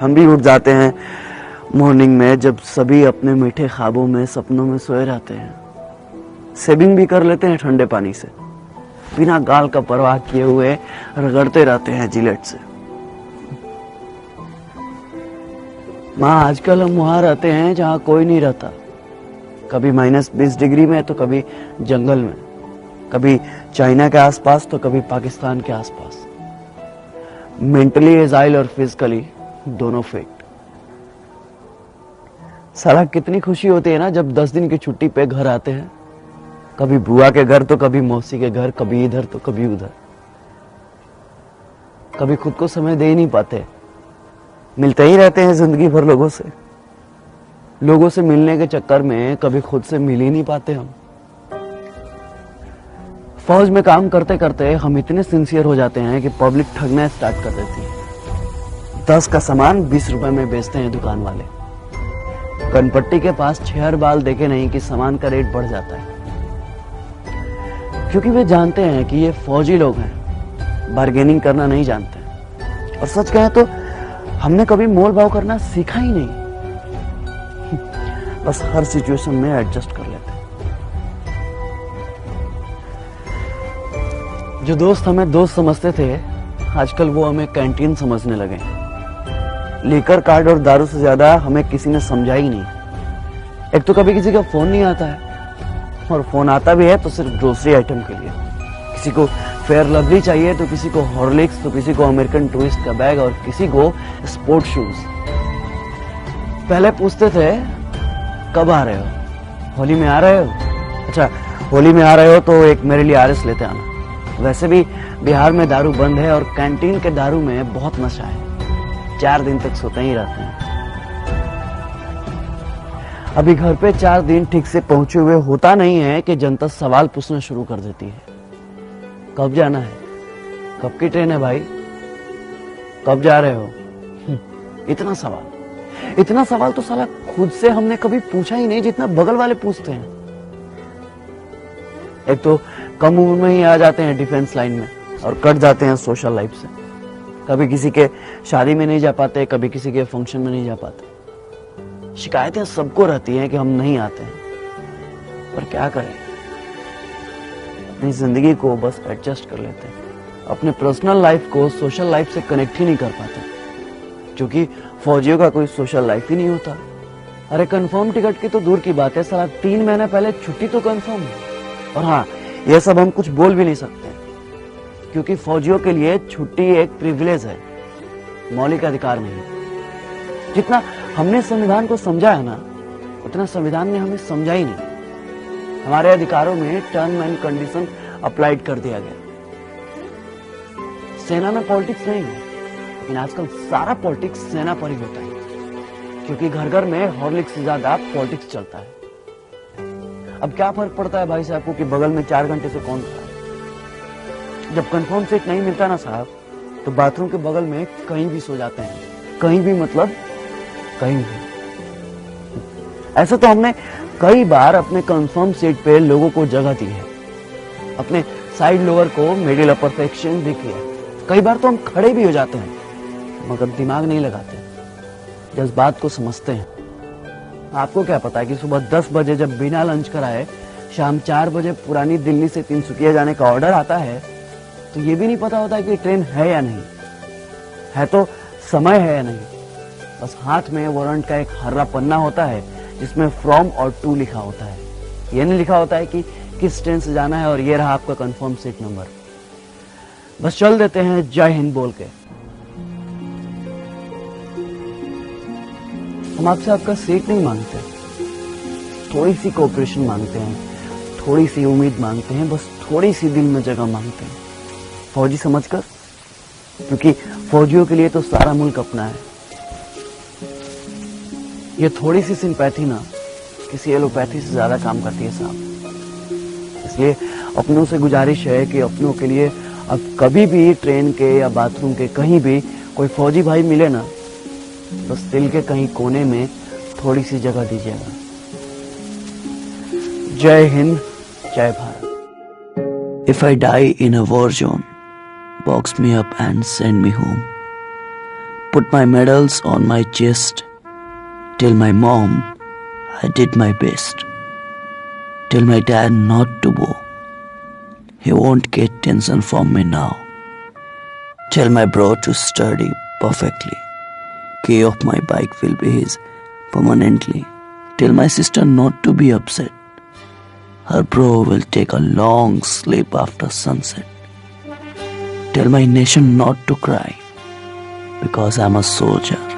हम भी उठ जाते हैं मॉर्निंग में जब सभी अपने मीठे ख्वाबों में सपनों में सोए रहते हैं। सेविंग भी कर लेते हैं ठंडे पानी से, बिना गाल का परवाह किए हुए रगड़ते रहते हैं जिलेट से। माँ आजकल हम वहां रहते हैं जहां कोई नहीं रहता, कभी -20 डिग्री में तो कभी जंगल में, कभी चाइना के आसपास तो कभी पाकिस्तान के आसपास। मेंटली एजाइल और फिजिकली दोनों फिट। साला कितनी खुशी होती है ना जब 10 दिन की छुट्टी पे घर आते हैं, कभी बुआ के घर तो कभी मौसी के घर, कभी इधर तो कभी उधर। कभी खुद को समय दे ही नहीं पाते, मिलते ही रहते हैं जिंदगी भर लोगों से। लोगों से मिलने के चक्कर में कभी खुद से मिल ही नहीं पाते हम। फौज में काम करते करते हम इतने सिंसियर हो जाते हैं कि पब्लिक ठगना स्टार्ट कर देती है। 10 का सामान 20 रुपए में बेचते हैं दुकान वाले। कनपट्टी के पास 6 बाल देखे नहीं कि सामान का रेट बढ़ जाता है, क्योंकि वे जानते हैं कि ये फौजी लोग हैं, बार्गेनिंग करना नहीं जानते। और सच कहें तो हमने कभी मोल भाव करना सीखा ही नहीं, बस हर सिचुएशन में एडजस्ट कर लेते हैं। जो दोस्त हमें दोस्त समझते थे, आजकल वो हमें कैंटीन समझने लगे हैं। लीकर कार्ड और दारू से ज्यादा हमें किसी ने समझा ही नहीं। एक तो कभी किसी का फोन नहीं आता है, और फोन आता भी है तो सिर्फ ग्रोसरी आइटम के लिए। किसी को फेयर लवली चाहिए तो किसी को हॉर्लिक्स, तो किसी को अमेरिकन टूरिस्ट का बैग, और किसी को स्पोर्ट शूज। पहले पूछते थे कब आ रहे हो, होली में आ रहे हो? अच्छा, होली में आ रहे हो तो एक मेरे लिए आरएस लेते आना। वैसे भी बिहार में दारू बंद है और कैंटीन के दारू में बहुत नशा है, 4 दिन तक सोते ही रहते हैं। अभी घर पे 4 दिन ठीक से पहुंचे हुए होता नहीं है कि जनता सवाल पूछना शुरू कर देती है। कब जाना है? कब की ट्रेन है भाई? कब जा रहे हो? इतना सवाल तो साला खुद से हमने कभी पूछा ही नहीं जितना बगल वाले पूछते हैं। एक तो कम उम्र में ही आ जाते हैं डिफेंस लाइन में और कट जाते हैं सोशल लाइफ से। कभी किसी के शादी में नहीं जा पाते, कभी किसी के फंक्शन में नहीं जा पाते। शिकायतें सबको रहती हैं कि हम नहीं आते हैं, पर क्या करें, अपनी जिंदगी को बस एडजस्ट कर लेते हैं। अपने पर्सनल लाइफ को सोशल लाइफ से कनेक्ट ही नहीं कर पाते, क्योंकि फौजियों का कोई सोशल लाइफ ही नहीं होता। अरे कंफर्म टिकट की तो दूर की बात है, साला 3 महीने पहले छुट्टी तो कंफर्म है। और हाँ, यह सब हम कुछ बोल भी नहीं सकते, क्योंकि फौजियों के लिए छुट्टी एक प्रिविलेज है, मौलिक अधिकार नहीं। जितना हमने संविधान को समझा है ना, उतना संविधान ने हमें समझा ही नहीं। हमारे अधिकारों में टर्म एंड कंडीशन अप्लाइड कर दिया गया। सेना में पॉलिटिक्स नहीं है, लेकिन आजकल सारा पॉलिटिक्स सेना पर ही होता है, क्योंकि घर घर में हॉर्लिक्स से ज्यादा पॉलिटिक्स चलता है। अब क्या फर्क पड़ता है भाई साहब को कि बगल में 4 घंटे से कौन खड़ा है? जब कंफर्म सीट नहीं मिलता ना साहब, तो बाथरूम के बगल में कहीं भी सो जाते हैं। कहीं भी मतलब कहीं भी। ऐसा तो हमने कई बार अपने कंफर्म सीट पे लोगों को जगह दी है, अपने साइड लोअर को मिडिल अपर सेक्शन भी किया। कई बार तो हम खड़े भी हो जाते हैं, मगर दिमाग नहीं लगाते, जज्बात को समझते हैं। आपको क्या पता है कि सुबह 10 बजे जब बिना लंच कराए शाम 4 बजे पुरानी दिल्ली से तिनसुकिया जाने का ऑर्डर आता है, तो ये भी नहीं पता होता है कि ट्रेन है या नहीं है, तो समय है या नहीं। बस हाथ में वारंट का एक हर्रा पन्ना होता है जिसमें फ्रॉम और टू लिखा होता है। ये नहीं लिखा होता है कि किस ट्रेन से जाना है और ये रहा आपका कंफर्म सीट नंबर। बस चल देते हैं जय हिंद बोल के। हम आपसे आपका सीट नहीं मांगते, थोड़ी सी कोऑपरेशन मांगते हैं, थोड़ी सी उम्मीद मांगते हैं, बस थोड़ी सी दिल में जगह मांगते हैं, फौजी समझकर। क्योंकि फौजियों के लिए तो सारा मुल्क अपना है। ये थोड़ी सी सिंपैथी ना किसी एलोपैथी से ज्यादा काम करती है साहब। इसलिए अपनों से गुजारिश है कि अपनों के लिए अब कभी भी ट्रेन के या बाथरूम के कहीं भी कोई फौजी भाई मिले ना, बस दिल के कहीं कोने में थोड़ी सी जगह दीजिएगा। जय हिंद, जय Bharat. If I die in a war zone, box me up and send me home. Put my medals on my chest. Tell my mom I did my best. Tell my dad not to go. He won't get tension from me now. Tell my bro to study perfectly. Key of my bike will be his permanently. Tell my sister not to be upset. Her bro will take a long sleep after sunset. Tell my nation not to cry because I'm a soldier.